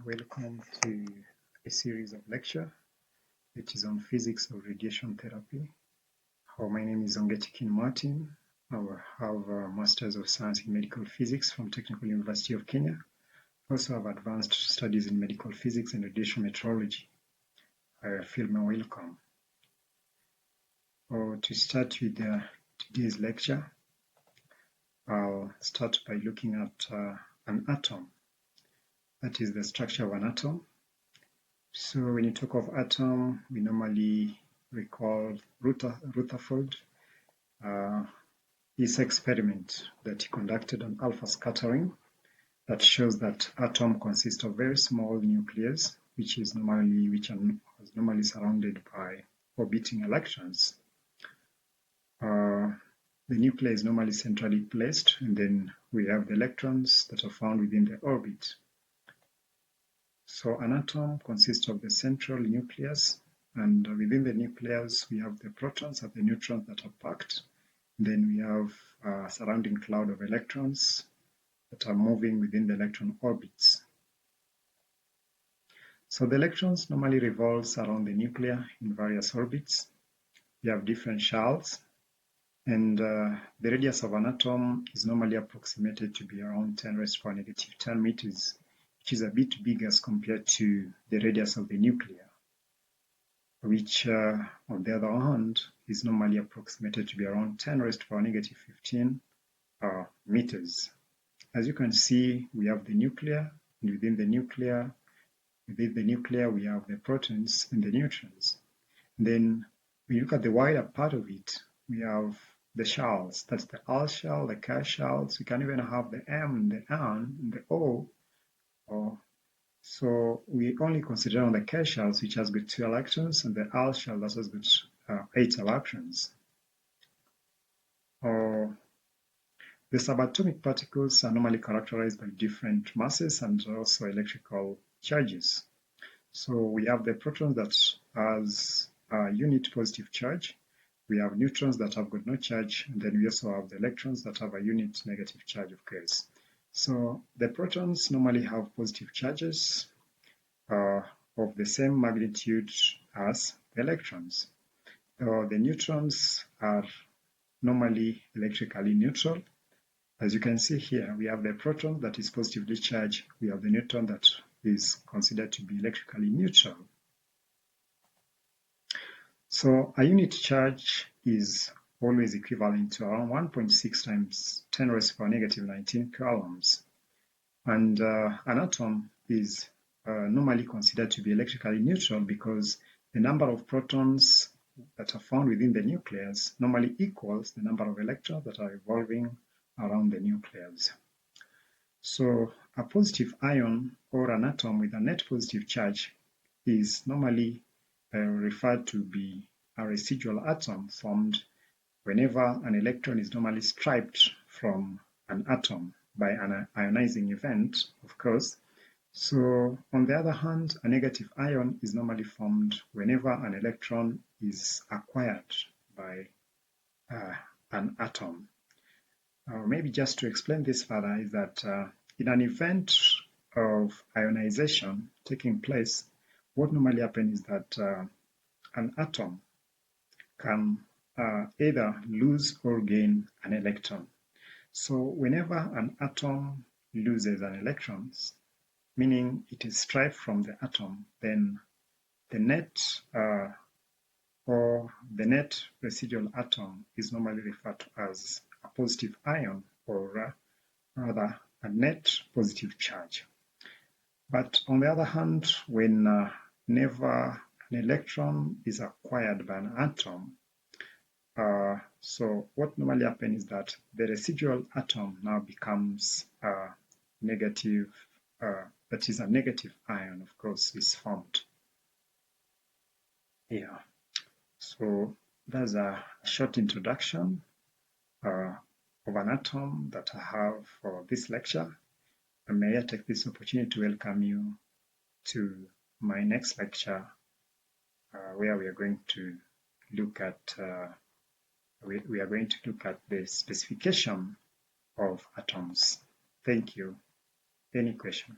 Welcome to a series of lecture which is on physics of radiation therapy. My name is Ongechikin Martin. I have a Masters of Science in Medical Physics from Technical University of Kenya. I also have advanced studies in medical physics and radiation metrology. I feel my welcome. To start with today's lecture, I'll start by looking at an atom. That is the structure of an atom. So when you talk of atom, we normally recall Rutherford, his experiment that he conducted on alpha scattering that shows that atom consists of very small nucleus, which are normally surrounded by orbiting electrons. The nucleus is normally centrally placed, and then we have the electrons that are found within the orbit. So an atom consists of the central nucleus, and within the nucleus we have the protons and the neutrons that are packed. Then we have a surrounding cloud of electrons that are moving within the electron orbits. So the electrons normally revolve around the nucleus in various orbits. We have different shells, and the radius of an atom is normally approximated to be around 10⁻⁻10 meters, which is a bit big as compared to the radius of the nucleus, which on the other hand is normally approximated to be around 10⁻⁻15 meters. As you can see, we have the nucleus, and within the nucleus we have the protons and the neutrons. Then when you look at the wider part of it, we have the shells. That's the L shell, the K shells. We can even have the M, the N, and the O. So we only consider on the K shells, which has got 2 electrons, and the L shell that has got 8 electrons. The subatomic particles are normally characterized by different masses and also electrical charges. So we have the protons that has a unit positive charge. We have neutrons that have got no charge, and then we also have the electrons that have a unit negative charge, of course. So the protons normally have positive charges of the same magnitude as the electrons. The neutrons are normally electrically neutral. As you can see here, we have the proton that is positively charged. We have the neutron that is considered to be electrically neutral. So a unit charge is always equivalent to around 1.6 times 10⁻⁻19 coulombs. And an atom is normally considered to be electrically neutral because the number of protons that are found within the nucleus normally equals the number of electrons that are revolving around the nucleus. So a positive ion or an atom with a net positive charge is normally referred to be a residual atom formed whenever an electron is normally stripped from an atom by an ionizing event, of course. So on the other hand, a negative ion is normally formed whenever an electron is acquired by an atom. Maybe just to explain this further is that in an event of ionization taking place, what normally happens is that an atom can either lose or gain an electron. So whenever an atom loses an electron, meaning it is stripped from the atom, then the net residual atom is normally referred to as a positive ion, or rather a net positive charge. But on the other hand, whenever an electron is acquired by an atom, so what normally happens is that the residual atom now becomes negative, that is a negative ion, of course, is formed. Yeah. So that's a short introduction of an atom that I have for this lecture. And may I take this opportunity to welcome you to my next lecture, where we are going to look at the specification of atoms. Thank you. Any question?